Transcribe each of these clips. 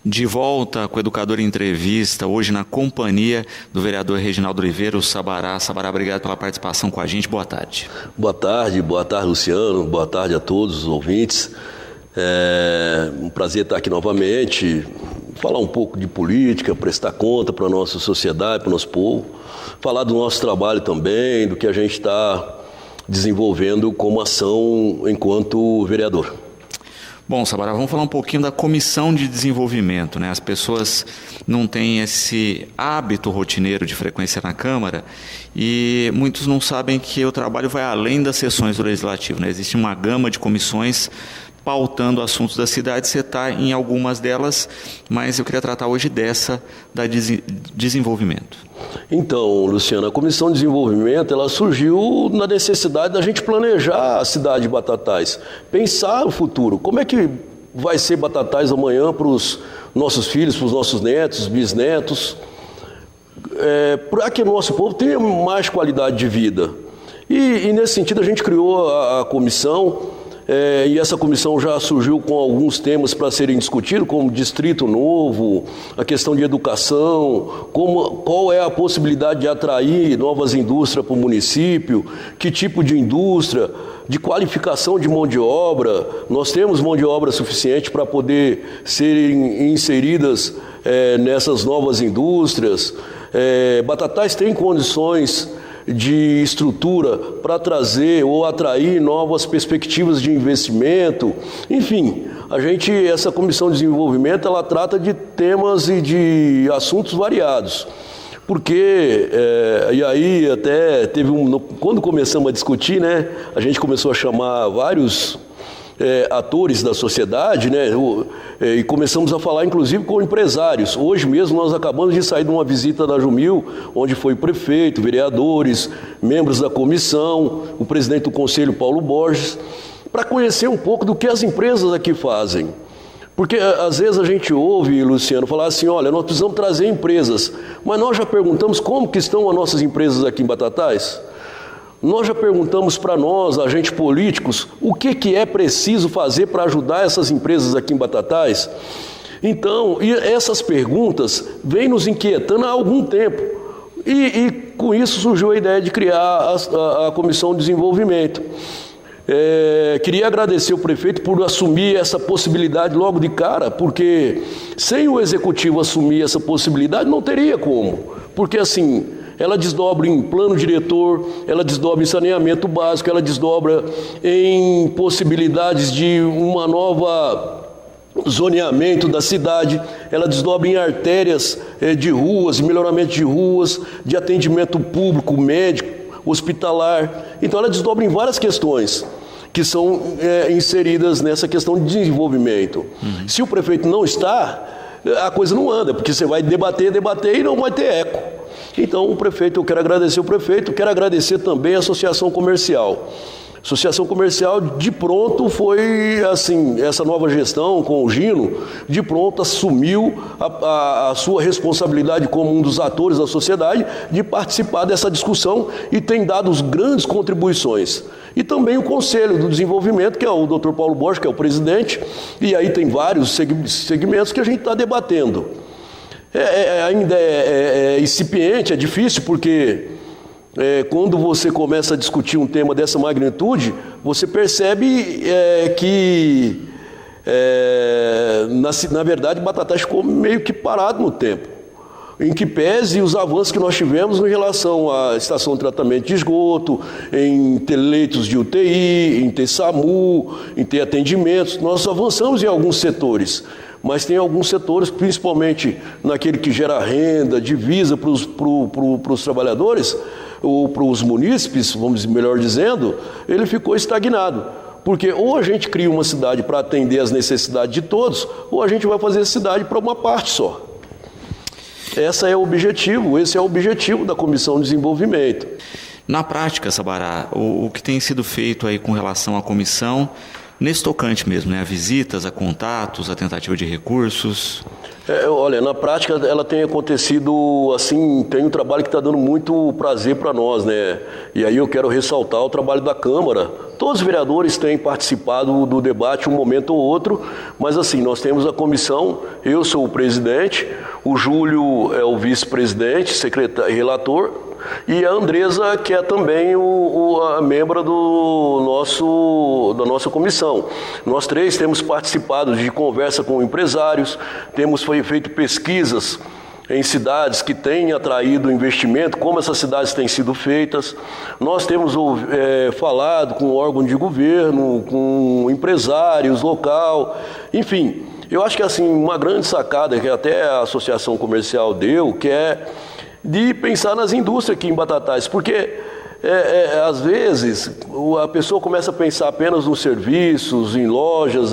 De volta com o Educador em Entrevista, hoje na companhia do vereador Reginaldo Oliveira, o Sabará. Sabará, obrigado pela participação com a gente. Boa tarde. Boa tarde, Luciano. Boa tarde a todos os ouvintes. É um prazer estar aqui novamente, falar um pouco de política, prestar conta para a nossa sociedade, para o nosso povo, falar do nosso trabalho também, do que a gente está desenvolvendo como ação enquanto vereador. Bom, Sabará, vamos falar um pouquinho da Comissão de Desenvolvimento, né? As pessoas não têm esse hábito rotineiro de frequência na Câmara e muitos não sabem que o trabalho vai além das sessões do Legislativo, né? Existe uma gama de comissões pautando assuntos da cidade, você está em algumas delas, mas eu queria tratar hoje dessa, da desenvolvimento. Então, Luciano, a Comissão de Desenvolvimento, ela surgiu na necessidade da gente planejar a cidade de Batatais, pensar o futuro, como é que vai ser Batatais amanhã para os nossos filhos, para os nossos netos, bisnetos, para que o nosso povo tenha mais qualidade de vida. E nesse sentido a gente criou a comissão, e essa comissão já surgiu com alguns temas para serem discutidos, como Distrito Novo, a questão de educação, qual é a possibilidade de atrair novas indústrias para o município, que tipo de indústria, de qualificação de mão de obra. Nós temos mão de obra suficiente para poder serem inseridas nessas novas indústrias. Batatais tem condições de estrutura para trazer ou atrair novas perspectivas de investimento. Enfim, essa Comissão de Desenvolvimento, ela trata de temas e de assuntos variados. Porque, e aí até teve quando começamos a discutir, né, a gente começou a chamar vários atores da sociedade, né, e começamos a falar inclusive com empresários. Hoje mesmo nós acabamos de sair de uma visita da Jumil, onde foi o prefeito, vereadores, membros da comissão, o presidente do conselho, Paulo Borges, para conhecer um pouco do que as empresas aqui fazem. Porque às vezes a gente ouve, Luciano, falar assim, olha, nós precisamos trazer empresas, mas nós já perguntamos como que estão as nossas empresas aqui em Batatais? Nós já perguntamos para nós, agentes políticos, o que é preciso fazer para ajudar essas empresas aqui em Batatais? Então, essas perguntas vêm nos inquietando há algum tempo. E com isso surgiu a ideia de criar a Comissão de Desenvolvimento. Queria agradecer o prefeito por assumir essa possibilidade logo de cara, porque sem o executivo assumir essa possibilidade não teria como. Porque assim, ela desdobra em plano diretor, ela desdobra em saneamento básico, ela desdobra em possibilidades de uma nova zoneamento da cidade, ela desdobra em artérias de ruas, melhoramento de ruas, de atendimento público, médico, hospitalar. Então ela desdobra em várias questões que são inseridas nessa questão de desenvolvimento. Se o prefeito não está, a coisa não anda, porque você vai debater e não vai ter eco. Então, eu quero agradecer o prefeito, quero agradecer também a Associação Comercial. A Associação Comercial, de pronto, foi assim, essa nova gestão com o Gino, de pronto assumiu a sua responsabilidade como um dos atores da sociedade de participar dessa discussão e tem dado grandes contribuições. E também o Conselho do Desenvolvimento, que é o Dr. Paulo Borges, que é o presidente, e aí tem vários segmentos que a gente está debatendo. Ainda é incipiente, é difícil, porque quando você começa a discutir um tema dessa magnitude, você percebe que, na verdade, Batatais ficou meio que parado no tempo. Em que pese os avanços que nós tivemos em relação à estação de tratamento de esgoto, em ter leitos de UTI, em ter SAMU, em ter atendimentos, nós avançamos em alguns setores. Mas tem alguns setores, principalmente naquele que gera renda, divisa para os trabalhadores, ou para os munícipes, vamos melhor dizendo, ele ficou estagnado. Porque ou a gente cria uma cidade para atender as necessidades de todos, ou a gente vai fazer a cidade para uma parte só. Esse é o objetivo da Comissão de Desenvolvimento. Na prática, Sabará, o que tem sido feito aí com relação à comissão, nesse tocante mesmo, né? A visitas, a contatos, a tentativa de recursos? Olha, na prática ela tem acontecido assim, tem um trabalho que está dando muito prazer para nós, né? E aí eu quero ressaltar o trabalho da Câmara. Todos os vereadores têm participado do debate um momento ou outro, mas assim, nós temos a comissão, eu sou o presidente, o Júlio é o vice-presidente, secretário e relator, e a Andresa, que é também a membro da nossa comissão. Nós três temos participado de conversa com empresários, temos feito pesquisas em cidades que têm atraído investimento, como essas cidades têm sido feitas. Nós temos falado com órgãos de governo, com empresários local, enfim. Eu acho que assim, uma grande sacada que até a Associação Comercial deu, que é de pensar nas indústrias aqui em Batatais, porque às vezes a pessoa começa a pensar apenas nos serviços, em lojas,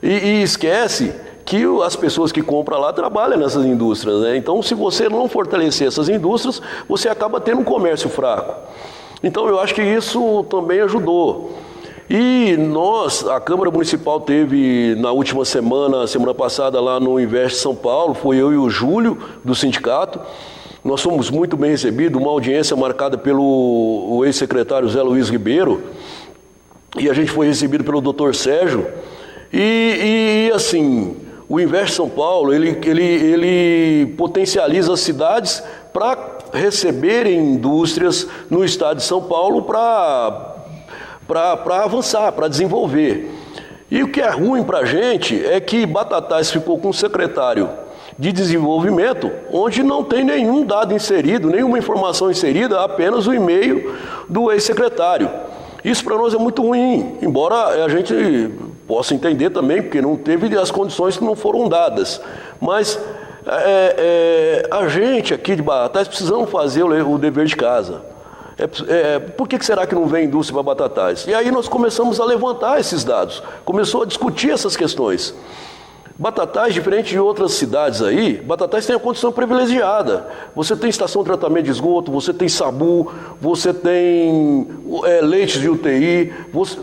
e esquece que as pessoas que compram lá trabalham nessas indústrias, né? Então, se você não fortalecer essas indústrias, você acaba tendo um comércio fraco. Então, eu acho que isso também ajudou. E a Câmara Municipal teve na última semana passada lá no Invest São Paulo, foi eu e o Júlio do sindicato. Nós fomos muito bem recebidos, uma audiência marcada pelo ex-secretário Zé Luiz Ribeiro, e a gente foi recebido pelo Dr. Sérgio, e assim, o Invest São Paulo, ele potencializa as cidades para receberem indústrias no estado de São Paulo para avançar, para desenvolver. E o que é ruim para a gente é que Batatais ficou com um secretário de desenvolvimento, onde não tem nenhum dado inserido, nenhuma informação inserida, apenas o e-mail do ex-secretário. Isso para nós é muito ruim, embora a gente possa entender também, porque não teve as condições que não foram dadas. Mas a gente aqui de Batatais precisamos fazer o dever de casa. Por que será que não vem indústria para Batatais? E aí nós começamos a levantar esses dados, começou a discutir essas questões. Batatais, diferente de outras cidades aí, Batatais tem a condição privilegiada. Você tem estação de tratamento de esgoto, você tem SAMU, você tem leitos de UTI,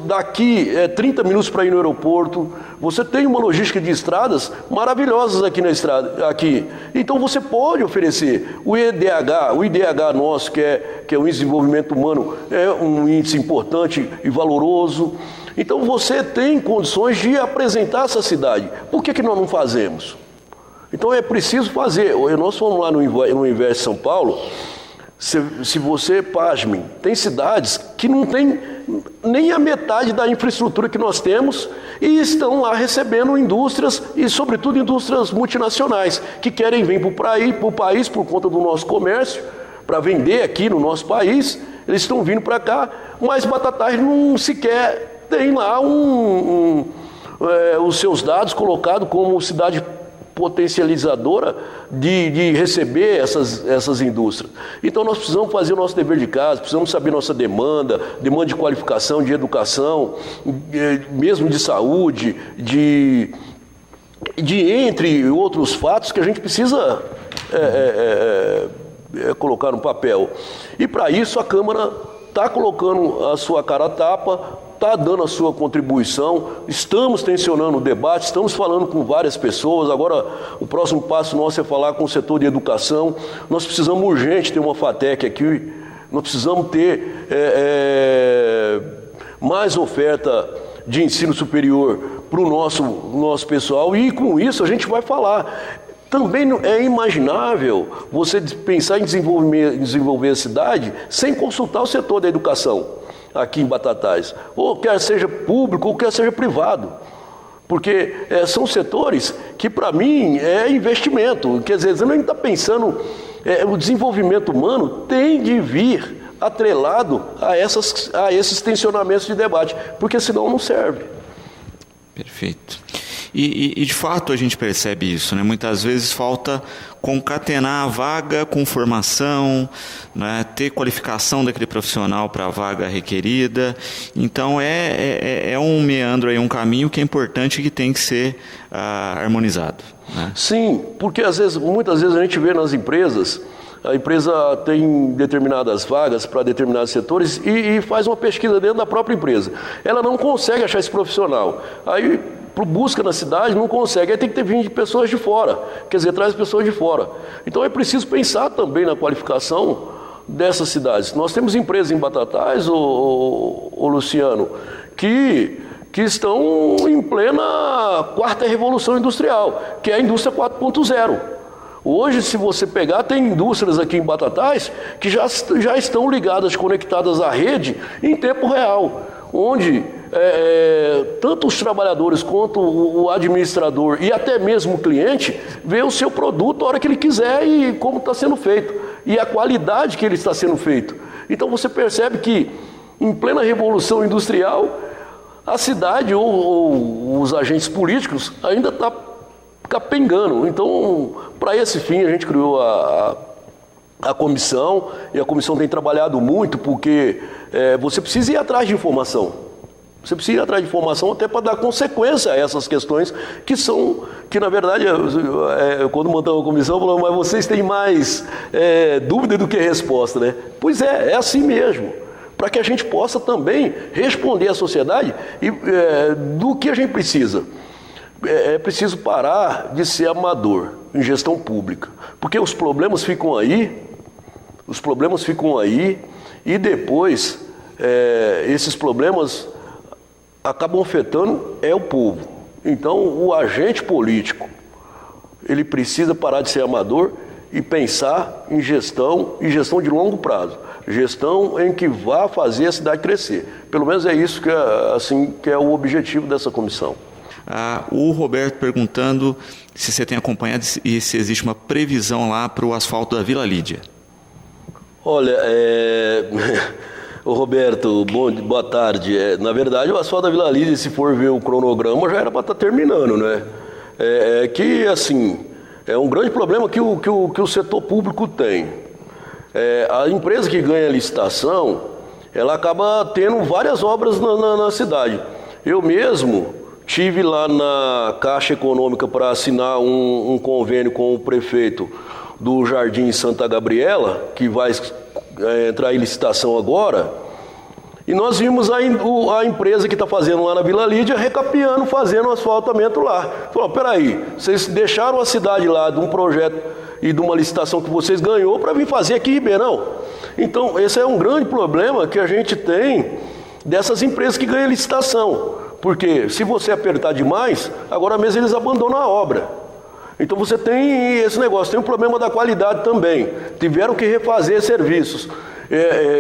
daqui 30 minutos para ir no aeroporto, você tem uma logística de estradas maravilhosas aqui na estrada. Então você pode oferecer o IDH nosso, que é o Índice de Desenvolvimento Humano, é um índice importante e valoroso. Então você tem condições de apresentar essa cidade. Por que nós não fazemos? Então é preciso fazer. Nós fomos lá no Invest São Paulo, se você, pasme, tem cidades que não tem nem a metade da infraestrutura que nós temos e estão lá recebendo indústrias e, sobretudo, indústrias multinacionais que querem vir para o país por conta do nosso comércio, para vender aqui no nosso país. Eles estão vindo para cá, mas Batatais não sequer tem lá os seus dados colocados como cidade potencializadora de receber essas indústrias. Então nós precisamos fazer o nosso dever de casa, precisamos saber nossa demanda de qualificação, de educação, mesmo de saúde, de entre outros fatos que a gente precisa colocar no papel. E para isso a Câmara está colocando a sua cara a tapa, está dando a sua contribuição, estamos tensionando o debate, estamos falando com várias pessoas. Agora o próximo passo nosso é falar com o setor de educação. Nós precisamos urgente ter uma FATEC aqui, nós precisamos ter mais oferta de ensino superior para o nosso pessoal, e com isso a gente vai falar. Também é imaginável você pensar em desenvolver a cidade sem consultar o setor da educação aqui em Batatais, ou quer seja público ou quer seja privado, porque são setores que para mim é investimento. Quer dizer, você não está pensando, o desenvolvimento humano tem de vir atrelado a esses tensionamentos de debate, porque senão não serve. Perfeito. E de fato a gente percebe isso, né? Muitas vezes falta concatenar a vaga com formação, né? Ter qualificação daquele profissional para a vaga requerida. Então é um meandro, um caminho que é importante e que tem que ser harmonizado, né? Sim, porque muitas vezes a gente vê nas empresas, a empresa tem determinadas vagas para determinados setores e faz uma pesquisa dentro da própria empresa. Ela não consegue achar esse profissional. Aí busca na cidade, não consegue, aí tem que ter vindo de pessoas de fora, quer dizer, traz pessoas de fora. Então é preciso pensar também na qualificação dessas cidades. Nós temos empresas em Batatais, Luciano, que estão em plena quarta revolução industrial, que é a indústria 4.0. Hoje, se você pegar, tem indústrias aqui em Batatais que já estão ligadas, conectadas à rede em tempo real, onde tanto os trabalhadores quanto o administrador e até mesmo o cliente vê o seu produto a hora que ele quiser e como está sendo feito, e a qualidade que ele está sendo feito. Então você percebe que, em plena revolução industrial, a cidade ou os agentes políticos ainda está capengando. Então, para esse fim, a gente criou a comissão, e a comissão tem trabalhado muito, porque você precisa ir atrás de informação. Você precisa ir atrás de informação até para dar consequência a essas questões que na verdade, quando montamos a comissão, falamos, mas vocês têm mais dúvida do que resposta, né? Pois é assim mesmo, para que a gente possa também responder à sociedade do que a gente precisa. É preciso parar de ser amador em gestão pública, porque os problemas ficam aí, e depois esses problemas acabam afetando o povo. Então, o agente político, ele precisa parar de ser amador e pensar em gestão, e gestão de longo prazo. Gestão em que vá fazer a cidade crescer. Pelo menos é isso que é o objetivo dessa comissão. O Roberto perguntando se você tem acompanhado e se existe uma previsão lá para o asfalto da Vila Lídia. Olha, Roberto, boa tarde. Na verdade, o asfalto da Vila Lídia, se for ver o cronograma, já era para estar terminando, né? Que, assim, é um grande problema que o setor público tem. A empresa que ganha a licitação, ela acaba tendo várias obras na cidade. Eu mesmo tive lá na Caixa Econômica para assinar um convênio com o prefeito do Jardim Santa Gabriela, que vai entrar em licitação agora, e nós vimos a empresa que está fazendo lá na Vila Lídia recapeando, fazendo o asfaltamento lá. Falou, peraí, vocês deixaram a cidade lá de um projeto e de uma licitação que vocês ganhou para vir fazer aqui em Ribeirão. Então, esse é um grande problema que a gente tem dessas empresas que ganham licitação, porque se você apertar demais, agora mesmo eles abandonam a obra. Então você tem esse negócio, tem um problema da qualidade também. Tiveram que refazer serviços.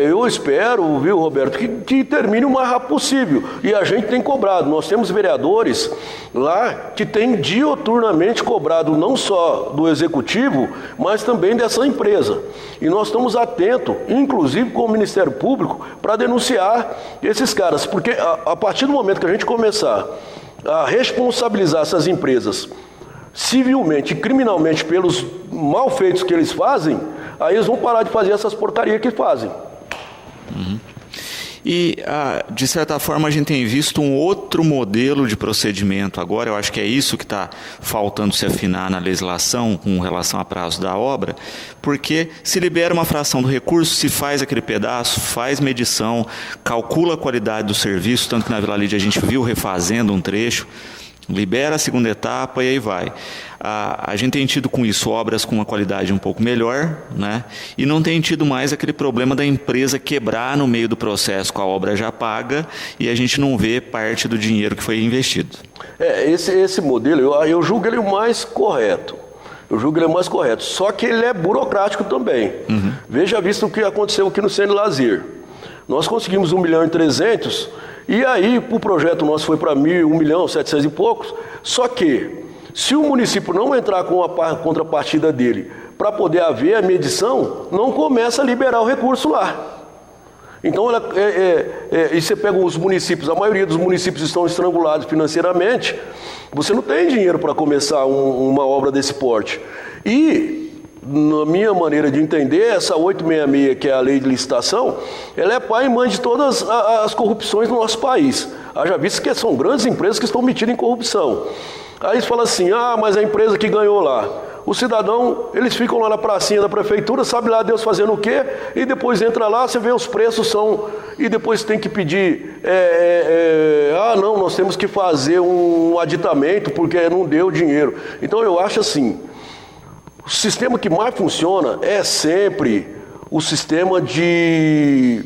Eu espero, viu, Roberto, que termine o mais rápido possível. E a gente tem cobrado. Nós temos vereadores lá que têm dioturnamente cobrado não só do executivo, mas também dessa empresa. E nós estamos atentos, inclusive com o Ministério Público, para denunciar esses caras. Porque a partir do momento que a gente começar a responsabilizar essas empresas civilmente e criminalmente pelos malfeitos que eles fazem, aí eles vão parar de fazer essas porcarias que fazem. Uhum. E, de certa forma, a gente tem visto um outro modelo de procedimento agora. Eu acho que é isso que está faltando se afinar na legislação com relação a prazo da obra, porque se libera uma fração do recurso, se faz aquele pedaço, faz medição, calcula a qualidade do serviço, tanto que na Vila Lídia a gente viu refazendo um trecho, libera a segunda etapa e aí vai. A gente tem tido com isso obras com uma qualidade um pouco melhor, né? E não tem tido mais aquele problema da empresa quebrar no meio do processo com a obra já paga e a gente não vê parte do dinheiro que foi investido. Esse modelo, eu julgo ele o mais correto. Só que ele é burocrático também. Uhum. Veja visto o que aconteceu aqui no Centro de Lazer. Nós conseguimos 1.300.000, e aí o projeto nosso foi para 1.700.000 e poucos, só que se o município não entrar com a contrapartida dele para poder haver a medição, não começa a liberar o recurso lá. Então, e você pega os municípios, a maioria dos municípios estão estrangulados financeiramente, você não tem dinheiro para começar uma obra desse porte. E, na minha maneira de entender, essa 866, que é a lei de licitação, ela é pai e mãe de todas as corrupções no nosso país. Haja visto que são grandes empresas que estão metidas em corrupção. Aí eles falam assim, mas a empresa que ganhou lá. O cidadão, eles ficam lá na pracinha da prefeitura, sabe lá Deus fazendo o quê, e depois entra lá, você vê os preços são, e depois tem que pedir, não, nós temos que fazer um aditamento porque não deu dinheiro. Então eu acho assim, o sistema que mais funciona é sempre o sistema de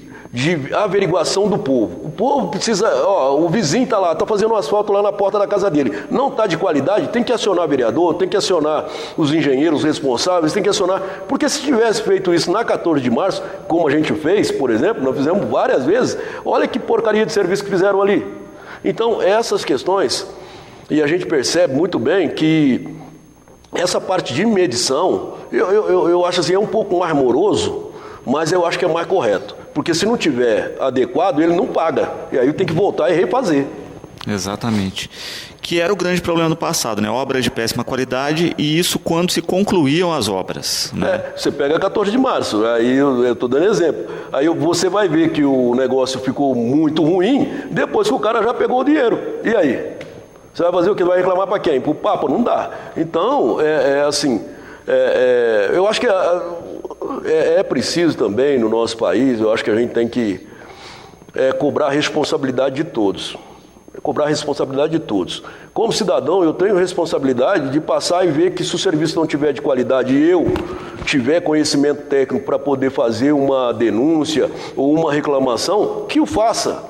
averiguação do povo. O povo precisa, o vizinho está lá, está fazendo um asfalto lá na porta da casa dele. Não está de qualidade, tem que acionar o vereador, tem que acionar os engenheiros responsáveis, tem que acionar. Porque se tivesse feito isso na 14 de março, como a gente fez, por exemplo, nós fizemos várias vezes, olha que porcaria de serviço que fizeram ali. Então, essas questões, e a gente percebe muito bem que essa parte de medição, eu acho assim, é um pouco mais moroso, mas eu acho que é mais correto. Porque se não tiver adequado, ele não paga. E aí tem que voltar e refazer. Exatamente. Que era o grande problema do passado, né? Obras de péssima qualidade, e isso quando se concluíam as obras, né? Você pega 14 de março, aí eu estou dando exemplo. Aí você vai ver que o negócio ficou muito ruim, depois que o cara já pegou o dinheiro. E aí? Você vai fazer o quê? Vai reclamar para quem? Para o Papa? Não dá. Então, eu acho que é preciso também no nosso país, eu acho que a gente tem que cobrar a responsabilidade de todos. Cobrar a responsabilidade de todos. Como cidadão, eu tenho responsabilidade de passar e ver que se o serviço não tiver de qualidade e eu tiver conhecimento técnico para poder fazer uma denúncia ou uma reclamação, que o faça.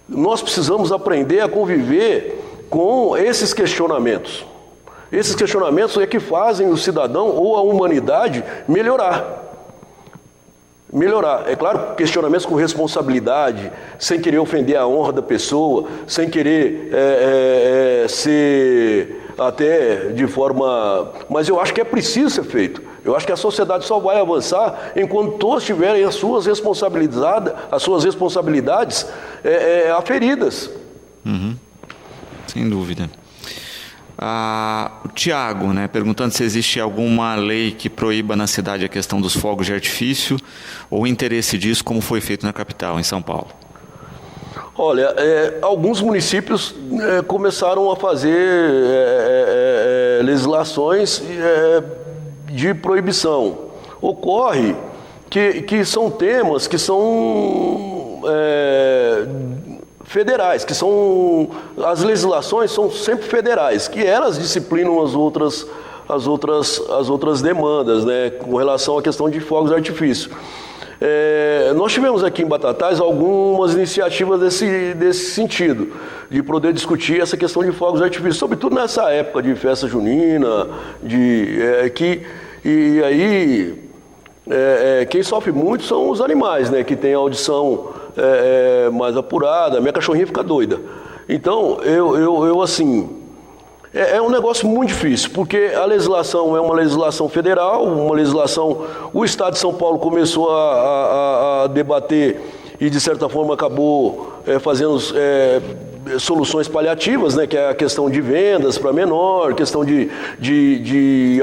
Nós precisamos aprender a conviver com esses questionamentos. Esses questionamentos é que fazem o cidadão ou a humanidade melhorar. É claro, questionamentos com responsabilidade, sem querer ofender a honra da pessoa, sem querer ser até de forma... Mas eu acho que é preciso ser feito. Eu acho que a sociedade só vai avançar enquanto todos tiverem as suas responsabilidades aferidas. Uhum. Sem dúvida. O Tiago, né, perguntando se existe alguma lei que proíba na cidade a questão dos fogos de artifício ou o interesse disso, como foi feito na capital, em São Paulo. Olha, alguns municípios começaram a fazer legislações de proibição. Ocorre que são temas que são... federais, que são... As legislações são sempre federais, que elas disciplinam as outras demandas, né, com relação à questão de fogos de artifício. Nós tivemos aqui em Batatais algumas iniciativas desse sentido, de poder discutir essa questão de fogos de artifício, sobretudo nessa época de festa junina, e aí quem sofre muito são os animais, né, que têm a audição mais apurada. Minha cachorrinha fica doida. Então, eu assim, é um negócio muito difícil, porque a legislação é uma legislação federal, o Estado de São Paulo começou a debater e, de certa forma, acabou fazendo soluções paliativas, né, que é a questão de vendas para menor, questão de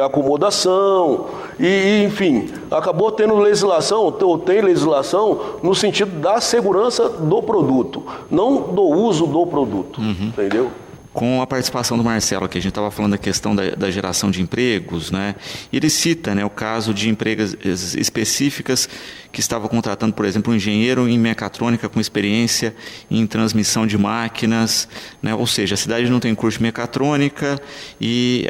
acomodação, e enfim, acabou tendo legislação, ou tem legislação no sentido da segurança do produto, não do uso do produto, entendeu? Com a participação do Marcelo, que a gente estava falando da questão da geração de empregos, né? E ele cita, né, o caso de empresas específicas que estavam contratando, por exemplo, um engenheiro em mecatrônica com experiência em transmissão de máquinas, né? Ou seja, a cidade não tem curso de mecatrônica e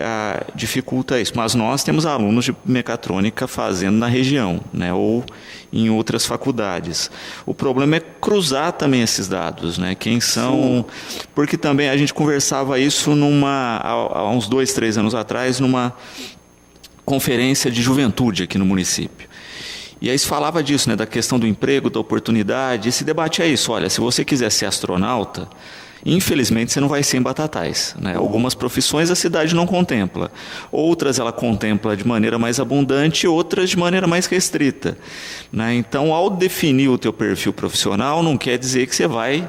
dificulta isso. Mas nós temos alunos de mecatrônica fazendo na região, né? Ou em outras faculdades. O problema é cruzar também esses dados, né? Quem são... Porque também a gente conversava isso há uns 2, 3 anos atrás, numa conferência de juventude aqui no município. E aí se falava disso, né? Da questão do emprego, da oportunidade. Esse debate é isso. Olha, se você quiser ser astronauta, infelizmente você não vai ser em Batatais, né? Algumas profissões a cidade não contempla, outras ela contempla de maneira mais abundante, outras de maneira mais restrita, né? Então, ao definir o teu perfil profissional, não quer dizer que você vai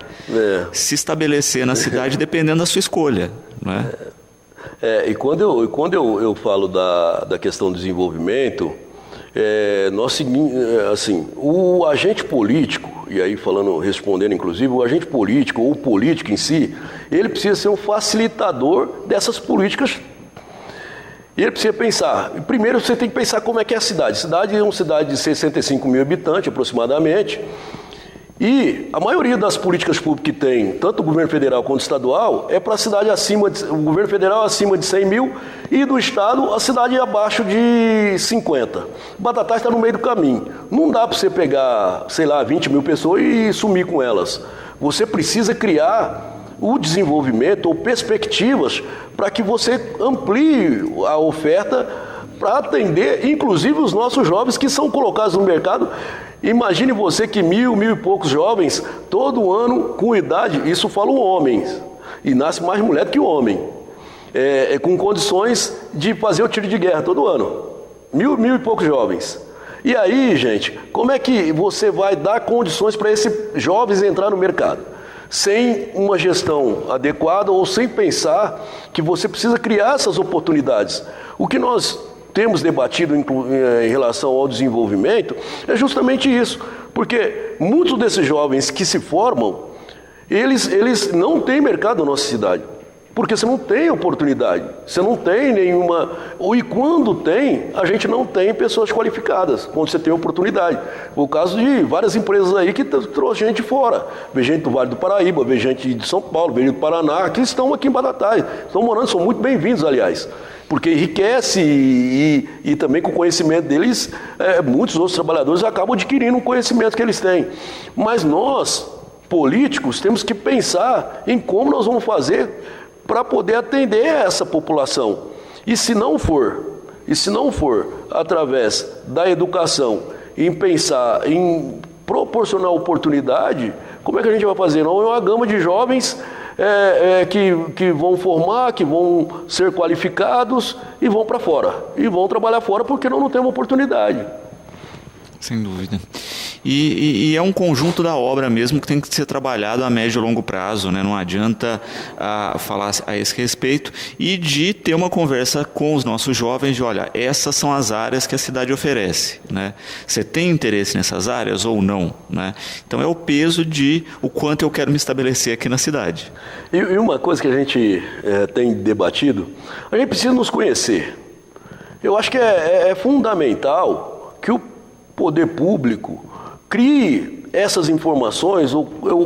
se estabelecer na cidade dependendo da sua escolha, né? E quando eu falo da questão do desenvolvimento, o agente político, e aí respondendo inclusive, o agente político ou o político em si, ele precisa ser um facilitador dessas políticas. E ele precisa pensar, primeiro você tem que pensar como é que é a cidade. A cidade é uma cidade de 65 mil habitantes aproximadamente, e a maioria das políticas públicas que tem, tanto o governo federal quanto o estadual, é para a cidade o governo federal acima de 100 mil e do estado a cidade abaixo de 50. Batatais está no meio do caminho. Não dá para você pegar, sei lá, 20 mil pessoas e sumir com elas. Você precisa criar o desenvolvimento ou perspectivas para que você amplie a oferta para atender, inclusive, os nossos jovens que são colocados no mercado. Imagine você que mil e poucos jovens, todo ano, com idade, isso falam homens, e nasce mais mulher do que homem, com condições de fazer o tiro de guerra todo ano. Mil e poucos jovens. E aí, gente, como é que você vai dar condições para esses jovens entrar no mercado? Sem uma gestão adequada ou sem pensar que você precisa criar essas oportunidades. O que nós temos debatido em relação ao desenvolvimento é justamente isso, porque muitos desses jovens que se formam, eles não têm mercado na nossa cidade, porque você não tem oportunidade, você não tem nenhuma, e quando tem, a gente não tem pessoas qualificadas, quando você tem oportunidade. O caso de várias empresas aí que trouxe gente de fora, vem gente do Vale do Paraíba, vem gente de São Paulo, vem gente do Paraná, que estão aqui em Batatais, estão morando, são muito bem-vindos, aliás, porque enriquece e também com o conhecimento deles, muitos outros trabalhadores acabam adquirindo o conhecimento que eles têm. Mas nós, políticos, temos que pensar em como nós vamos fazer para poder atender essa população. E se não for através da educação, em pensar em proporcionar oportunidade, como é que a gente vai fazer? Não é uma gama de jovens que vão formar, que vão ser qualificados e vão para fora. E vão trabalhar fora porque não temos oportunidade. Sem dúvida. E é um conjunto da obra mesmo que tem que ser trabalhado a médio e longo prazo, né? Não adianta falar a esse respeito e de ter uma conversa com os nossos jovens de, olha, essas são as áreas que a cidade oferece, né? Você tem interesse nessas áreas ou não, né? Então é o peso de o quanto eu quero me estabelecer aqui na cidade. E uma coisa que a gente tem debatido, a gente precisa nos conhecer. Eu acho que é fundamental que o poder público crie essas informações, ou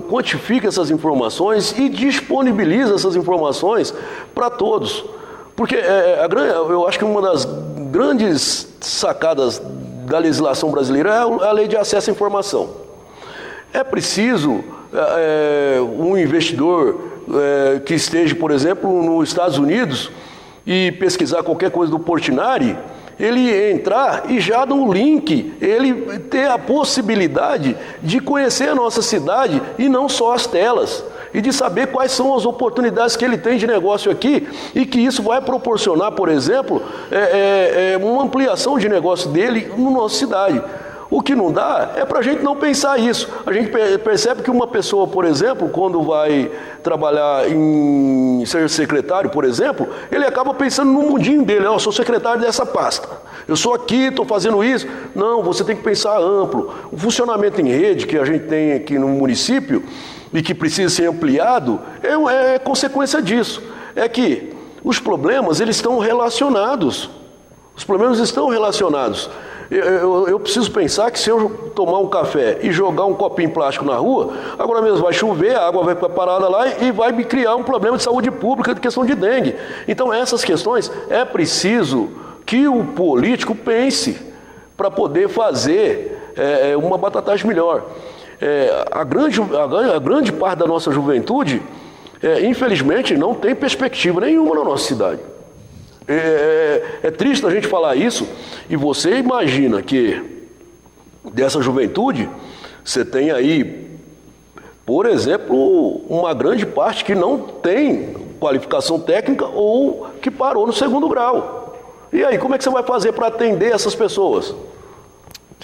quantifique essas informações e disponibilize essas informações para todos. Porque eu acho que uma das grandes sacadas da legislação brasileira é a lei de acesso à informação. É preciso um investidor que esteja, por exemplo, nos Estados Unidos e pesquisar qualquer coisa do Portinari, ele entrar e já no link, ele ter a possibilidade de conhecer a nossa cidade e não só as telas, e de saber quais são as oportunidades que ele tem de negócio aqui e que isso vai proporcionar, por exemplo, uma ampliação de negócio dele na nossa cidade. O que não dá é para a gente não pensar isso. A gente percebe que uma pessoa, por exemplo, quando vai trabalhar em ser secretário, por exemplo, ele acaba pensando no mundinho dele. Eu sou secretário dessa pasta, eu sou aqui, estou fazendo isso. Não, você tem que pensar amplo. O funcionamento em rede que a gente tem aqui no município e que precisa ser ampliado é consequência disso. É que os problemas, eles estão relacionados. Os problemas estão relacionados. Eu preciso pensar que se eu tomar um café e jogar um copinho plástico na rua, agora mesmo vai chover, a água vai ficar parada lá e vai me criar um problema de saúde pública, de questão de dengue. Então essas questões é preciso que o político pense para poder fazer uma Batatais melhor. A grande parte da nossa juventude, infelizmente, não tem perspectiva nenhuma na nossa cidade. É triste a gente falar isso, e você imagina que dessa juventude você tem aí, por exemplo, uma grande parte que não tem qualificação técnica ou que parou no 2º grau. E aí, como é que você vai fazer para atender essas pessoas?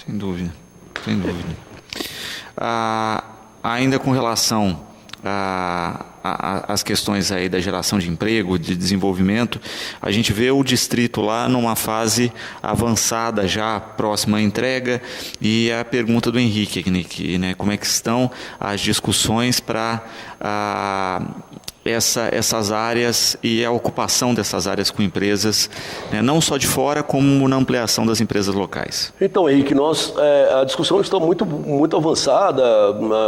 Sem dúvida, sem dúvida. Ainda com relação as questões aí da geração de emprego, de desenvolvimento, a gente vê o distrito lá numa fase avançada, já próxima à entrega, e a pergunta do Henrique, né, como é que estão as discussões para essas áreas e a ocupação dessas áreas com empresas, né, não só de fora, como na ampliação das empresas locais? Então, Henrique, a discussão está muito avançada.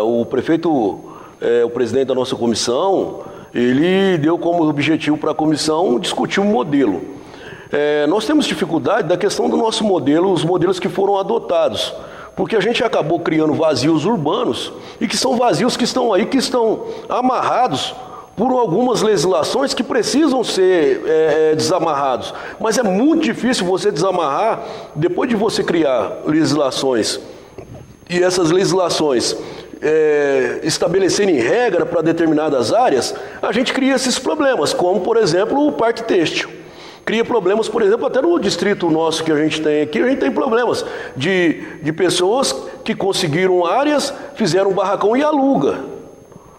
O prefeito, o presidente da nossa comissão, ele deu como objetivo para a comissão discutir um modelo. Nós temos dificuldade da questão do nosso modelo, os modelos que foram adotados, porque a gente acabou criando vazios urbanos e que são vazios que estão aí, que estão amarrados por algumas legislações que precisam ser desamarrados. Mas é muito difícil você desamarrar depois de você criar legislações e essas legislações estabelecerem regra para determinadas áreas. A gente cria esses problemas, como, por exemplo, o parque têxtil. Cria problemas, por exemplo, até no distrito nosso que a gente tem aqui, a gente tem problemas de pessoas que conseguiram áreas, fizeram um barracão e aluga.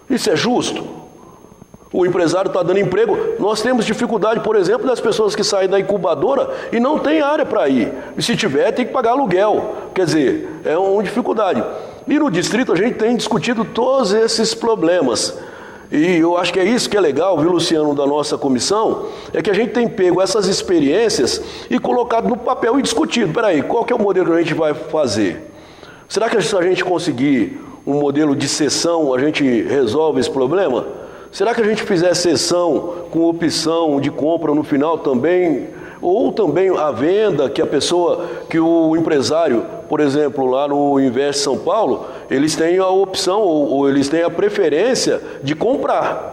Isso é justo? O empresário está dando emprego. Nós temos dificuldade, por exemplo, das pessoas que saem da incubadora e não tem área para ir. E se tiver, tem que pagar aluguel. Quer dizer, é uma dificuldade. E no distrito a gente tem discutido todos esses problemas. E eu acho que é isso que é legal, viu, Luciano, da nossa comissão, é que a gente tem pego essas experiências e colocado no papel e discutido. Peraí, qual que é o modelo que a gente vai fazer? Será que se a gente conseguir um modelo de cessão, a gente resolve esse problema? Será que a gente fizer cessão com opção de compra no final também, ou também a venda, que o empresário, por exemplo, lá no Invest São Paulo, eles têm a opção, ou eles têm a preferência de comprar.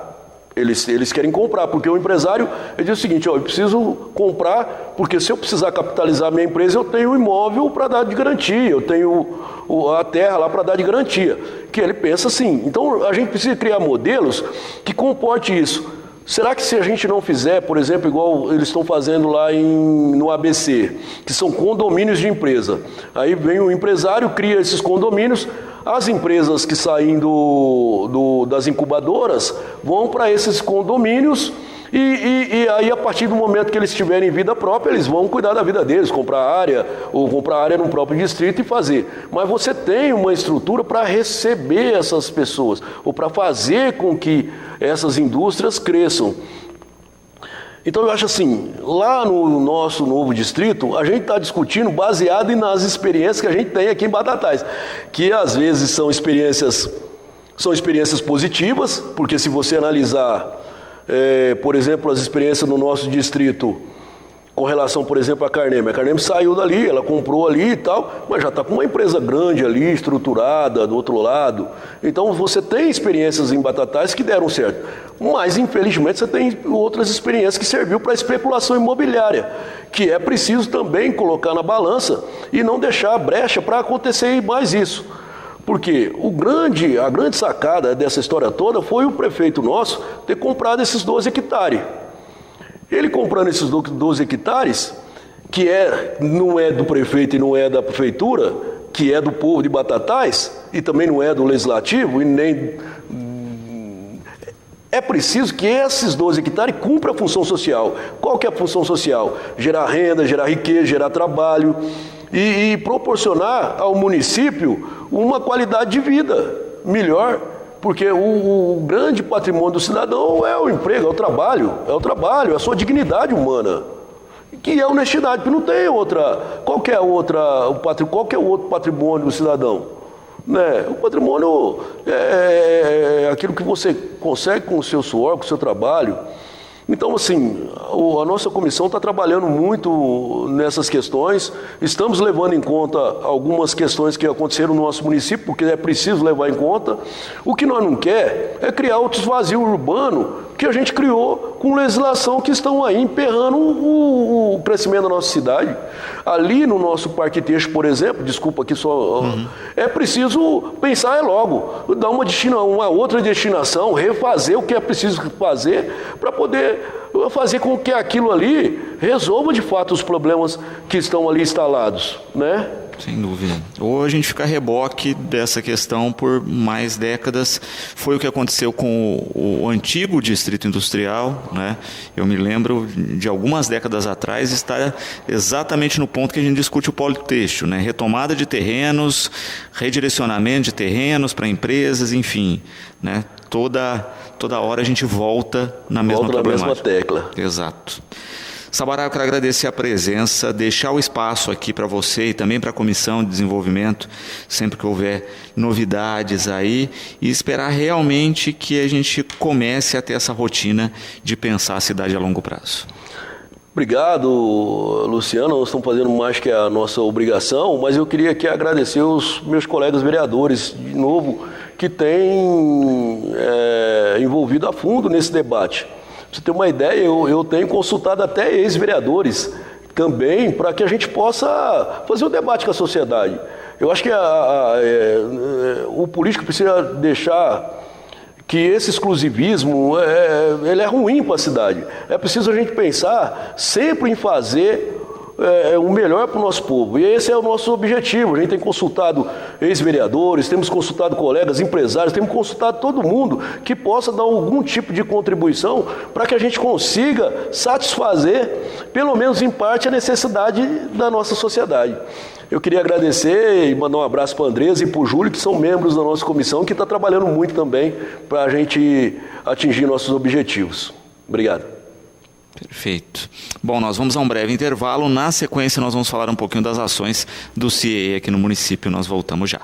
Eles querem comprar, porque o empresário ele diz o seguinte, eu preciso comprar, porque se eu precisar capitalizar minha empresa, eu tenho o imóvel para dar de garantia, eu tenho a terra lá para dar de garantia. Que ele pensa assim. Então, a gente precisa criar modelos que comportem isso. Será que se a gente não fizer, por exemplo, igual eles estão fazendo lá no ABC, que são condomínios de empresa, aí vem o empresário, cria esses condomínios, as empresas que saem das incubadoras vão para esses condomínios e aí a partir do momento que eles tiverem vida própria, eles vão cuidar da vida deles, comprar área ou comprar área no próprio distrito e fazer. Mas você tem uma estrutura para receber essas pessoas ou para fazer com que essas indústrias cresçam. Então eu acho assim, lá no nosso novo distrito, a gente está discutindo baseado nas experiências que a gente tem aqui em Batatais, que às vezes são experiências positivas, porque se você analisar, por exemplo, as experiências no nosso distrito com relação, por exemplo, à Carneme. A Carneme saiu dali, ela comprou ali e tal, mas já está com uma empresa grande ali, estruturada, do outro lado. Então, você tem experiências em Batatais que deram certo. Mas, infelizmente, você tem outras experiências que serviu para especulação imobiliária, que é preciso também colocar na balança e não deixar brecha para acontecer mais isso. Porque a grande sacada dessa história toda foi o prefeito nosso ter comprado esses 12 hectares. Ele comprando esses 12 hectares, que não é do prefeito e não é da prefeitura, que é do povo de Batatais, e também não é do legislativo, e nem... É preciso que esses 12 hectares cumpram a função social. Qual que é a função social? Gerar renda, gerar riqueza, gerar trabalho e proporcionar ao município uma qualidade de vida melhor. Porque o grande patrimônio do cidadão é o emprego, é o trabalho, é a sua dignidade humana, que é a honestidade, porque não tem outra. Qual que é o outro patrimônio do cidadão? Né? O patrimônio é aquilo que você consegue com o seu suor, com o seu trabalho. Então, assim, a nossa comissão está trabalhando muito nessas questões, estamos levando em conta algumas questões que aconteceram no nosso município, porque é preciso levar em conta. O que nós não quer é criar outros vazios urbanos que a gente criou com legislação que estão aí emperrando o crescimento da nossa cidade. Ali no nosso Parque Têxtil, por exemplo, desculpa aqui só, é preciso pensar logo, dar uma outra destinação, refazer o que é preciso fazer para poder fazer com que aquilo ali resolva de fato os problemas que estão ali instalados, né? Sem dúvida. Ou a gente fica a reboque dessa questão por mais décadas. Foi o que aconteceu com o antigo Distrito Industrial, né? Eu me lembro de algumas décadas atrás estar exatamente no ponto que a gente discute o politêxtil, né? Retomada de terrenos, redirecionamento de terrenos para empresas, enfim, né? Toda hora a gente volta na mesma problemática. Volta na mesma tecla. Exato. Sabará, eu quero agradecer a presença, deixar o espaço aqui para você e também para a Comissão de Desenvolvimento, sempre que houver novidades aí, e esperar realmente que a gente comece a ter essa rotina de pensar a cidade a longo prazo. Obrigado, Luciano. Nós estamos fazendo mais que a nossa obrigação, mas eu queria aqui agradecer os meus colegas vereadores, de novo, que têm envolvido a fundo nesse debate. Para você ter uma ideia, eu tenho consultado até ex-vereadores também para que a gente possa fazer um debate com a sociedade. Eu acho que o político precisa deixar que esse exclusivismo ele é ruim para a cidade. É preciso a gente pensar sempre em fazer o melhor para o nosso povo. E esse é o nosso objetivo. A gente tem consultado ex-vereadores, temos consultado colegas, empresários, temos consultado todo mundo que possa dar algum tipo de contribuição para que a gente consiga satisfazer, pelo menos em parte, a necessidade da nossa sociedade. Eu queria agradecer e mandar um abraço para a Andresa e para o Júlio, que são membros da nossa comissão, que está trabalhando muito também para a gente atingir nossos objetivos. Obrigado. Perfeito. Bom, nós vamos a um breve intervalo. Na sequência, nós vamos falar um pouquinho das ações do CIEE aqui no município. Nós voltamos já.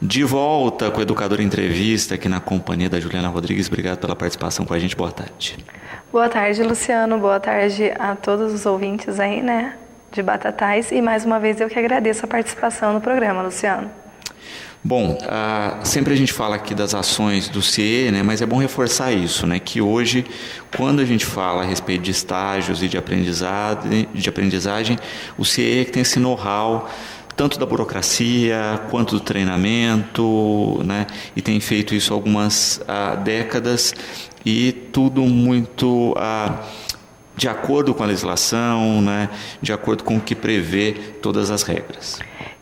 De volta com o Educador Entrevista, aqui na companhia da Juliana Rodrigues. Obrigado pela participação com a gente. Boa tarde. Boa tarde, Luciano. Boa tarde a todos os ouvintes aí, né, de Batatais. E mais uma vez eu que agradeço a participação no programa, Luciano. Bom, sempre a gente fala aqui das ações do CIEE, né, mas é bom reforçar isso, né, que hoje, quando a gente fala a respeito de estágios e de aprendizagem, o CIEE tem esse know-how tanto da burocracia quanto do treinamento, né? E tem feito isso há algumas décadas e tudo muito de acordo com a legislação, né? De acordo com o que prevê todas as regras.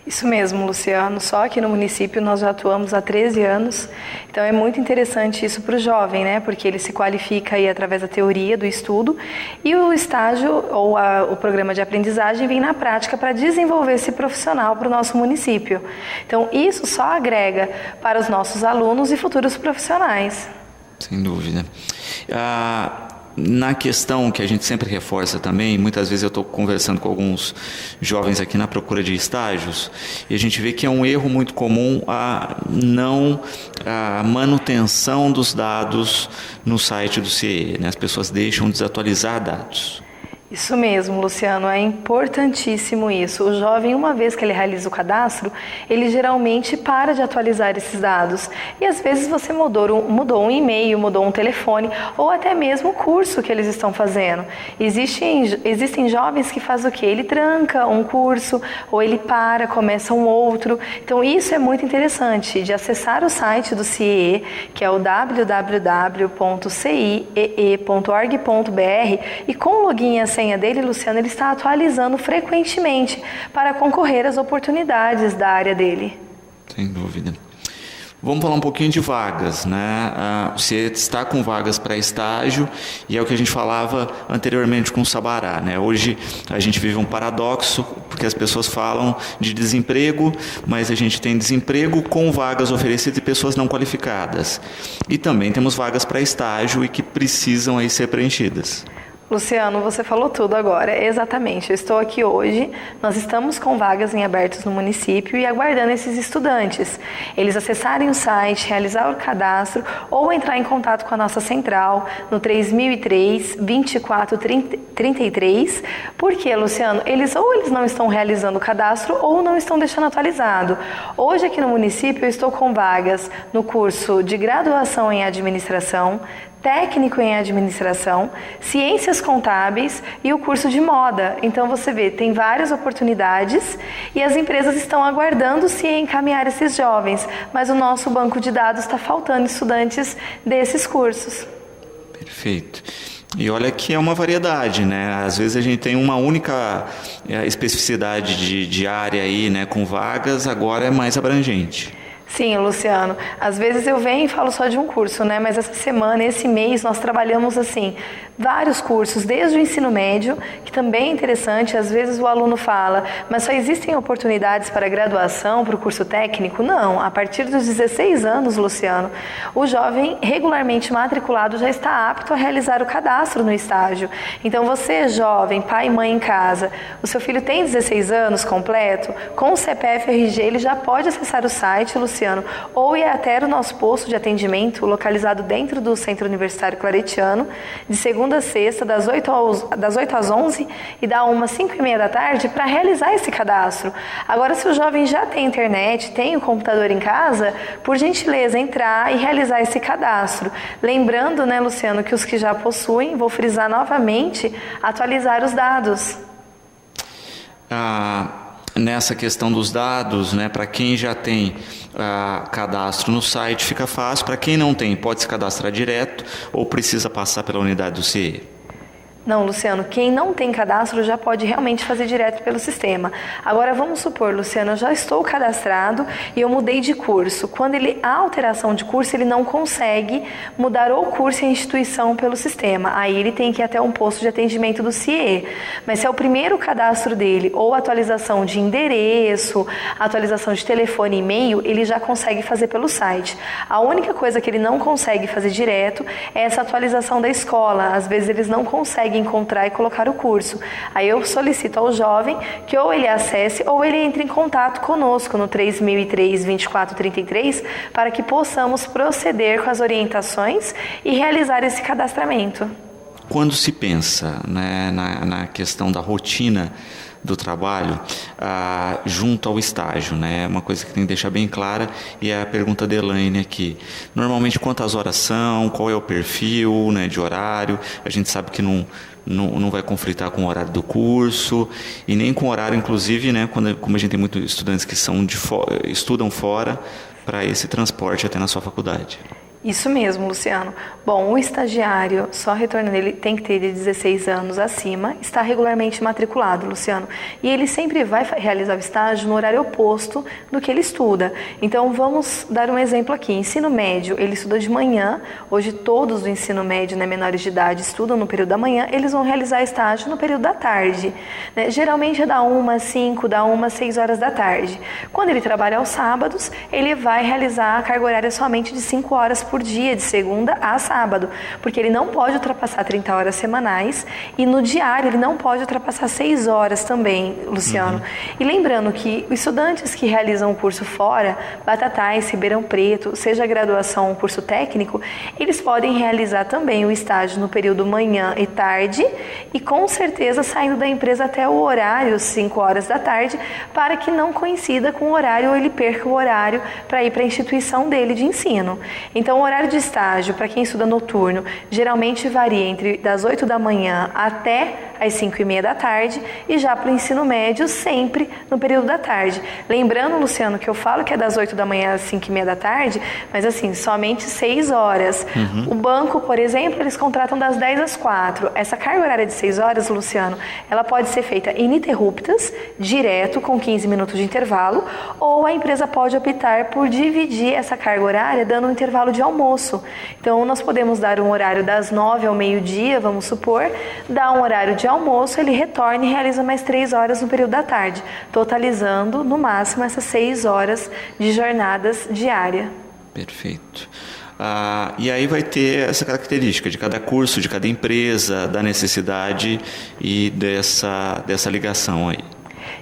Isso mesmo, Luciano. Só aqui no município nós já atuamos há 13 anos, então é muito interessante isso para o jovem, né? Porque ele se qualifica aí através da teoria, do estudo, e o estágio ou o programa de aprendizagem vem na prática para desenvolver esse profissional para o nosso município. Então isso só agrega para os nossos alunos e futuros profissionais. Sem dúvida. Na questão que a gente sempre reforça também, muitas vezes eu estou conversando com alguns jovens aqui na procura de estágios e a gente vê que é um erro muito comum a manutenção dos dados no site do CIEE, né? As pessoas deixam desatualizar dados. Isso mesmo, Luciano, é importantíssimo isso. O jovem, uma vez que ele realiza o cadastro, ele geralmente para de atualizar esses dados. E às vezes você mudou um e-mail, mudou um telefone, ou até mesmo o curso que eles estão fazendo. Existem jovens que fazem o quê? Ele tranca um curso, ou ele começa um outro. Então isso é muito interessante, de acessar o site do CIEE, que é o www.ciee.org.br, e com o login e a senha dele, Luciano, ele está atualizando frequentemente para concorrer às oportunidades da área dele. Sem dúvida. Vamos falar um pouquinho de vagas, né? Você está com vagas para estágio e é o que a gente falava anteriormente com o Sabará, né? Hoje a gente vive um paradoxo porque as pessoas falam de desemprego, mas a gente tem desemprego com vagas oferecidas e pessoas não qualificadas. E também temos vagas para estágio e que precisam aí ser preenchidas. Luciano, você falou tudo agora, exatamente. Eu estou aqui hoje, nós estamos com vagas em abertos no município e aguardando esses estudantes. Eles acessarem o site, realizar o cadastro ou entrar em contato com a nossa central no 3003-2433. Por quê, Luciano? Eles não estão realizando o cadastro ou não estão deixando atualizado. Hoje aqui no município eu estou com vagas no curso de graduação em administração, técnico em administração, ciências contábeis e o curso de moda. Então você vê, tem várias oportunidades e as empresas estão aguardando se encaminhar esses jovens, mas o nosso banco de dados está faltando estudantes desses cursos. Perfeito. E olha que é uma variedade, né? Às vezes a gente tem uma única especificidade de área aí, né, com vagas, agora é mais abrangente. Sim, Luciano. Às vezes eu venho e falo só de um curso, né? Mas essa semana, esse mês, nós trabalhamos assim, vários cursos, desde o ensino médio, que também é interessante. Às vezes o aluno fala, mas só existem oportunidades para graduação, para o curso técnico? Não. A partir dos 16 anos, Luciano, o jovem regularmente matriculado já está apto a realizar o cadastro no estágio. Então você, jovem, pai e mãe em casa, o seu filho tem 16 anos completo, com o CPF RG ele já pode acessar o site, Luciano, ou ir até o nosso posto de atendimento localizado dentro do Centro Universitário Claretiano, de segunda a sexta, das 8 às 11 e da 1 às 5h30 da tarde, para realizar esse cadastro. Agora, se o jovem já tem internet, tem o computador em casa, por gentileza, entrar e realizar esse cadastro. Lembrando, né, Luciano, que os que já possuem, vou frisar novamente, atualizar os dados. Nessa questão dos dados, né, para quem já tem cadastro no site, fica fácil. Para quem não tem, pode se cadastrar direto ou precisa passar pela unidade do CIE? Não, Luciano, quem não tem cadastro já pode realmente fazer direto pelo sistema. Agora, vamos supor, Luciano, eu já estou cadastrado e eu mudei de curso. Quando há alteração de curso, ele não consegue mudar o curso e a instituição pelo sistema. Aí ele tem que ir até um posto de atendimento do CIE. Mas se é o primeiro cadastro dele, ou atualização de endereço, atualização de telefone e e-mail, ele já consegue fazer pelo site. A única coisa que ele não consegue fazer direto é essa atualização da escola. Às vezes eles não conseguem encontrar e colocar o curso. Aí eu solicito ao jovem que ou ele acesse ou ele entre em contato conosco no 3003-2433 para que possamos proceder com as orientações e realizar esse cadastramento. Quando se pensa, né, na questão da rotina do trabalho junto ao estágio, né? Uma coisa que tem que deixar bem clara, e é a pergunta da Elaine aqui. Normalmente quantas horas são, qual é o perfil, né, de horário? A gente sabe que não vai conflitar com o horário do curso e nem com o horário, inclusive, né, como a gente tem muitos estudantes que estudam fora, para esse transporte até na sua faculdade. Isso mesmo, Luciano. Bom, o estagiário, só retornando, ele tem que ter de 16 anos acima, está regularmente matriculado, Luciano. E ele sempre vai realizar o estágio no horário oposto do que ele estuda. Então, vamos dar um exemplo aqui. Ensino médio, ele estuda de manhã. Hoje, todos do ensino médio, né, menores de idade, estudam no período da manhã. Eles vão realizar estágio no período da tarde. Né? Geralmente, é da 1 às 5, da 1 às 6 horas da tarde. Quando ele trabalha aos sábados, ele vai realizar a carga horária somente de 5 horas por dia, de segunda a sábado, porque ele não pode ultrapassar 30 horas semanais e no diário ele não pode ultrapassar 6 horas também, Luciano. E lembrando que os estudantes que realizam o curso fora, Batatais, Ribeirão Preto, seja graduação ou curso técnico, eles podem realizar também o estágio no período manhã e tarde e com certeza saindo da empresa até o horário, 5 horas da tarde, para que não coincida com o horário ou ele perca o horário para ir para a instituição dele de ensino. Então, o horário de estágio para quem estuda noturno geralmente varia entre das 8 da manhã até às 5h30 da tarde e já para o ensino médio sempre no período da tarde. Lembrando, Luciano, que eu falo que é das 8 da manhã às 5h30 da tarde, mas assim, somente 6 horas. O banco, por exemplo, eles contratam das 10 às 4. Essa carga horária de 6 horas, Luciano, ela pode ser feita ininterruptas, direto, com 15 minutos de intervalo, ou a empresa pode optar por dividir essa carga horária dando um intervalo de almoço. Então, nós podemos dar um horário das 9 ao meio-dia, vamos supor, dar um horário de almoço, ele retorna e realiza mais 3 horas no período da tarde, totalizando, no máximo, essas 6 horas de jornadas diária. Perfeito. E aí vai ter essa característica de cada curso, de cada empresa, da necessidade e dessa ligação aí.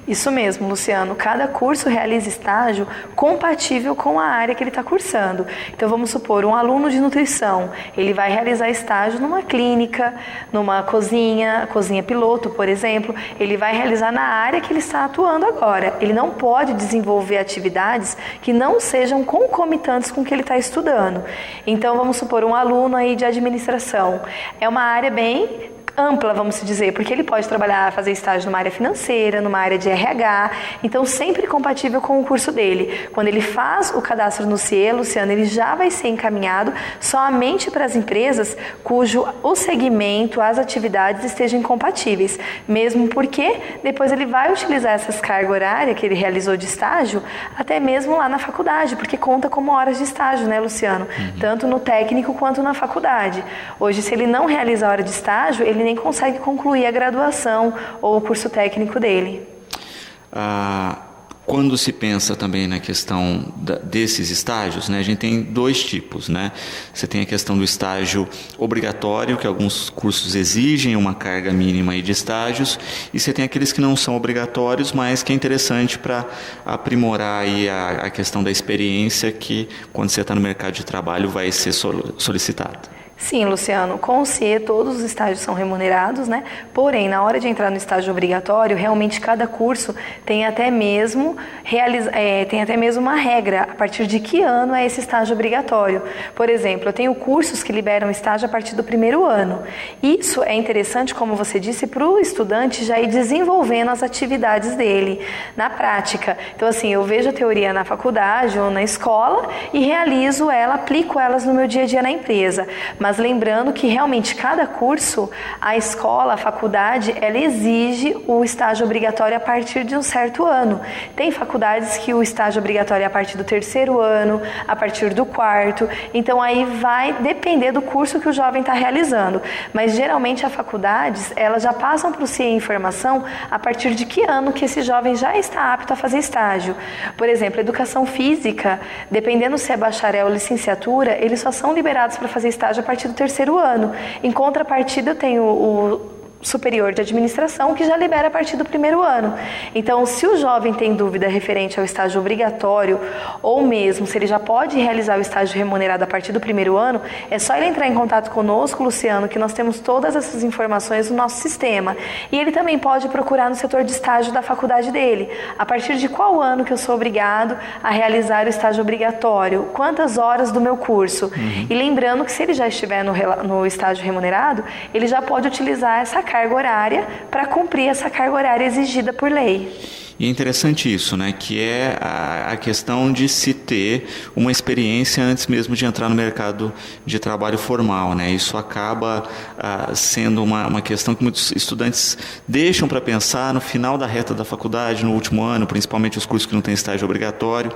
Isso mesmo, Luciano. Cada curso realiza estágio compatível com a área que ele está cursando. Então, vamos supor, um aluno de nutrição, ele vai realizar estágio numa clínica, numa cozinha piloto, por exemplo. Ele vai realizar na área que ele está atuando agora. Ele não pode desenvolver atividades que não sejam concomitantes com o que ele está estudando. Então, vamos supor, um aluno aí de administração. É uma área bem ampla, vamos dizer, porque ele pode fazer estágio numa área financeira, numa área de RH, então sempre compatível com o curso dele. Quando ele faz o cadastro no CIE, Luciano, ele já vai ser encaminhado somente para as empresas cujo o segmento, as atividades estejam incompatíveis, mesmo porque depois ele vai utilizar essas cargas horárias que ele realizou de estágio, até mesmo lá na faculdade, porque conta como horas de estágio, né, Luciano? Tanto no técnico quanto na faculdade. Hoje, se ele não realiza a hora de estágio, ele nem consegue concluir a graduação ou o curso técnico dele. Quando se pensa também na questão desses estágios, né, a gente tem dois tipos, né? Você tem a questão do estágio obrigatório, que alguns cursos exigem uma carga mínima aí de estágios, e você tem aqueles que não são obrigatórios, mas que é interessante para aprimorar aí a questão da experiência que, quando você está no mercado de trabalho, vai ser solicitado. Sim, Luciano, com o CIE todos os estágios são remunerados, né? Porém, na hora de entrar no estágio obrigatório, realmente cada curso tem até mesmo uma regra a partir de que ano é esse estágio obrigatório. Por exemplo, eu tenho cursos que liberam estágio a partir do primeiro ano. Isso é interessante, como você disse, para o estudante já ir desenvolvendo as atividades dele na prática. Então, assim, eu vejo a teoria na faculdade ou na escola e realizo ela, aplico elas no meu dia a dia na empresa. Mas lembrando que realmente cada curso, a escola, a faculdade, ela exige o estágio obrigatório a partir de um certo ano. Tem faculdades que o estágio obrigatório é a partir do terceiro ano, a partir do quarto, então aí vai depender do curso que o jovem está realizando. Mas geralmente as faculdades, elas já passam para o CIE informação a partir de que ano que esse jovem já está apto a fazer estágio. Por exemplo, educação física, dependendo se é bacharel ou licenciatura, eles só são liberados para fazer estágio a partir do terceiro ano. Em contrapartida, eu tenho o superior de administração que já libera a partir do primeiro ano. Então, se o jovem tem dúvida referente ao estágio obrigatório ou mesmo se ele já pode realizar o estágio remunerado a partir do primeiro ano, é só ele entrar em contato conosco, Luciano, que nós temos todas essas informações no nosso sistema. E ele também pode procurar no setor de estágio da faculdade dele. A partir de qual ano que eu sou obrigado a realizar o estágio obrigatório? Quantas horas do meu curso? E lembrando que se ele já estiver no estágio remunerado, ele já pode utilizar essa carga horária para cumprir essa carga horária exigida por lei. E é interessante isso, né, que é a questão de se ter uma experiência antes mesmo de entrar no mercado de trabalho formal, né? Isso acaba sendo uma questão que muitos estudantes deixam para pensar no final da reta da faculdade, no último ano, principalmente os cursos que não têm estágio obrigatório,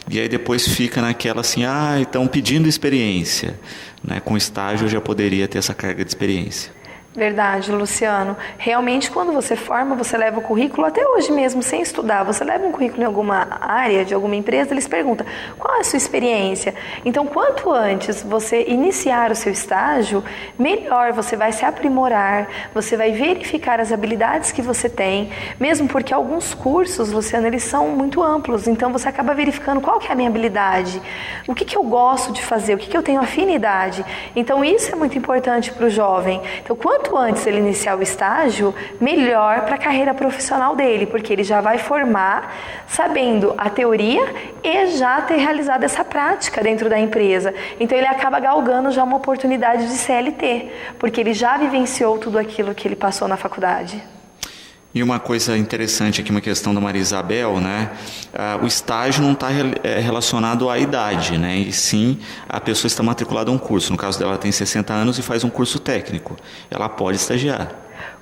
e aí depois fica naquela assim, estão pedindo experiência, né? Com estágio eu já poderia ter essa carga de experiência. Verdade, Luciano. Realmente, quando você forma, você leva o currículo, até hoje mesmo, sem estudar, você leva um currículo em alguma área, de alguma empresa, eles perguntam, qual é a sua experiência? Então, quanto antes você iniciar o seu estágio, melhor você vai se aprimorar, você vai verificar as habilidades que você tem, mesmo porque alguns cursos, Luciano, eles são muito amplos, então você acaba verificando qual que é a minha habilidade, o que eu gosto de fazer, o que eu tenho afinidade. Então, isso é muito importante para o jovem. Então, quanto antes ele iniciar o estágio, melhor para a carreira profissional dele, porque ele já vai formar sabendo a teoria e já ter realizado essa prática dentro da empresa. Então ele acaba galgando já uma oportunidade de CLT, porque ele já vivenciou tudo aquilo que ele passou na faculdade. E uma coisa interessante aqui, uma questão da Maria Isabel, né? O estágio não está relacionado à idade, né? E sim, a pessoa está matriculada a um curso. No caso dela, ela tem 60 anos e faz um curso técnico. Ela pode estagiar.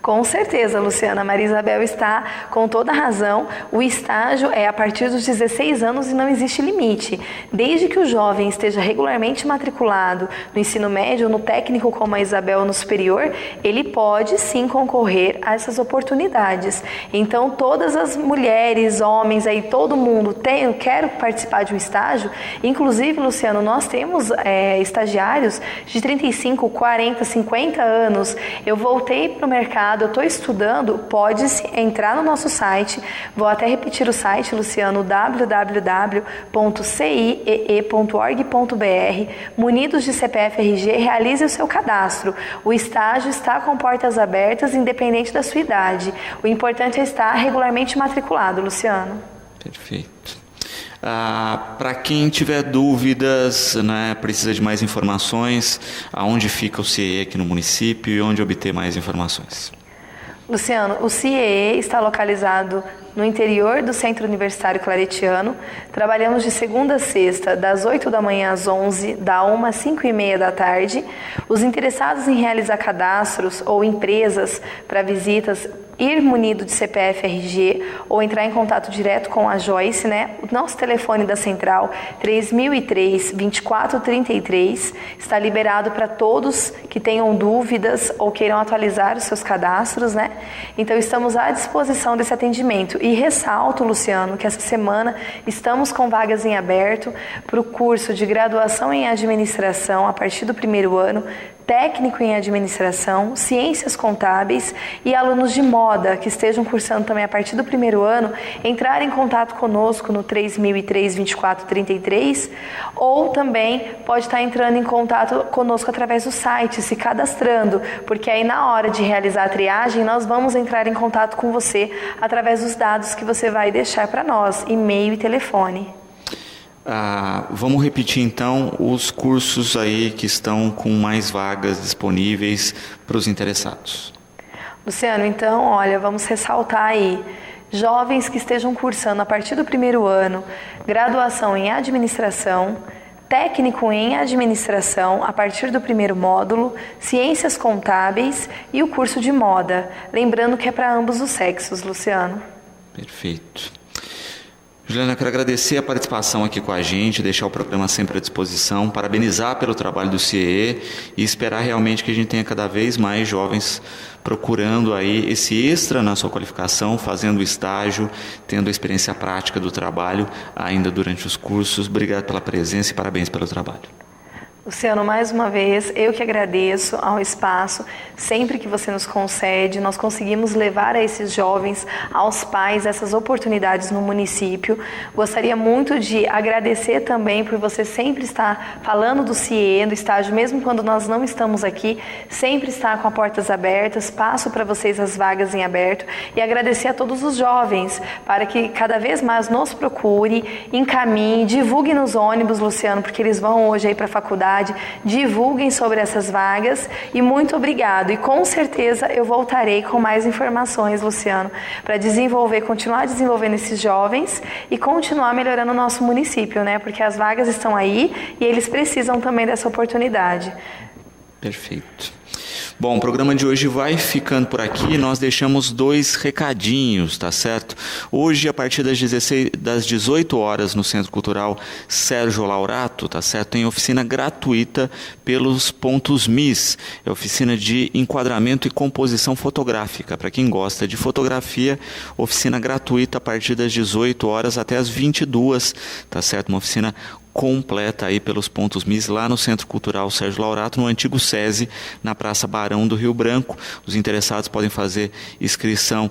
Com certeza, Luciana, a Maria Isabel está com toda a razão. O estágio é a partir dos 16 anos e não existe limite. Desde que o jovem esteja regularmente matriculado no ensino médio ou no técnico como a Isabel ou no superior, ele pode sim concorrer a essas oportunidades. Então, todas as mulheres, homens, aí, todo mundo eu quero participar de um estágio. Inclusive, Luciano, nós temos estagiários de 35, 40, 50 anos. Eu voltei para o mercado mercado, eu estou estudando, pode-se entrar no nosso site. Vou até repetir o site, Luciano, www.ciee.org.br. Munidos de CPF RG, realize o seu cadastro. O estágio está com portas abertas, independente da sua idade. O importante é estar regularmente matriculado, Luciano. Perfeito. Para quem tiver dúvidas, né, precisa de mais informações, aonde fica o CIEE aqui no município e onde obter mais informações? Luciano, o CIEE está localizado no interior do Centro Universitário Claretiano. Trabalhamos de segunda a sexta, das 8 da manhã às 11, da 1 às 5 e meia da tarde. Os interessados em realizar cadastros ou empresas para visitas, ir munido de CPF RG ou entrar em contato direto com a Joyce, né? O nosso telefone da central, 3003-2433, está liberado para todos que tenham dúvidas ou queiram atualizar os seus cadastros, né? Então, estamos à disposição desse atendimento. E ressalto, Luciano, que essa semana estamos com vagas em aberto para o curso de graduação em administração a partir do primeiro ano, técnico em administração, ciências contábeis e alunos de moda que estejam cursando também a partir do primeiro ano, entrar em contato conosco no 3003-2433 ou também pode estar entrando em contato conosco através do site, se cadastrando, porque aí na hora de realizar a triagem nós vamos entrar em contato com você através dos dados que você vai deixar para nós, e-mail e telefone. Vamos repetir então os cursos aí que estão com mais vagas disponíveis para os interessados. Luciano, então, olha, vamos ressaltar aí, jovens que estejam cursando a partir do primeiro ano, graduação em administração, técnico em administração a partir do primeiro módulo, ciências contábeis e o curso de moda. Lembrando que é para ambos os sexos, Luciano. Perfeito. Juliana, quero agradecer a participação aqui com a gente, deixar o programa sempre à disposição, parabenizar pelo trabalho do CIEE e esperar realmente que a gente tenha cada vez mais jovens procurando aí esse extra na sua qualificação, fazendo o estágio, tendo a experiência prática do trabalho ainda durante os cursos. Obrigado pela presença e parabéns pelo trabalho. Luciano, mais uma vez, eu que agradeço ao espaço, sempre que você nos concede, nós conseguimos levar a esses jovens, aos pais, essas oportunidades no município. Gostaria muito de agradecer também por você sempre estar falando do CIEE, do estágio, mesmo quando nós não estamos aqui, sempre estar com as portas abertas, passo para vocês as vagas em aberto e agradecer a todos os jovens, para que cada vez mais nos procure, encaminhe, divulgue nos ônibus, Luciano, porque eles vão hoje aí para a faculdade, divulguem sobre essas vagas e muito obrigado. E com certeza eu voltarei com mais informações, Luciano, para continuar desenvolvendo esses jovens e continuar melhorando o nosso município, né? Porque as vagas estão aí e eles precisam também dessa oportunidade. Perfeito. Bom, o programa de hoje vai ficando por aqui. Nós deixamos 2 recadinhos, tá certo? Hoje, a partir das 18 horas, no Centro Cultural Sérgio Laurato, tá certo? Tem oficina gratuita pelos pontos MIS. É oficina de enquadramento e composição fotográfica. Para quem gosta de fotografia, oficina gratuita a partir das 18 horas até as 22, tá certo? Uma oficina completa aí pelos pontos MIS lá no Centro Cultural Sérgio Laurato, no antigo SESI, na Praça Barão do Rio Branco. Os interessados podem fazer inscrição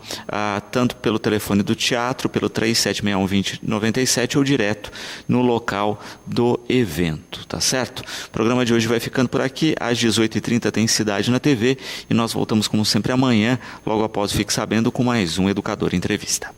tanto pelo telefone do teatro, pelo 3761-2097 ou direto no local do evento, tá certo? O programa de hoje vai ficando por aqui. Às 18h30 tem Cidade na TV e nós voltamos como sempre amanhã, logo após Fique Sabendo, com mais um Educador Entrevista.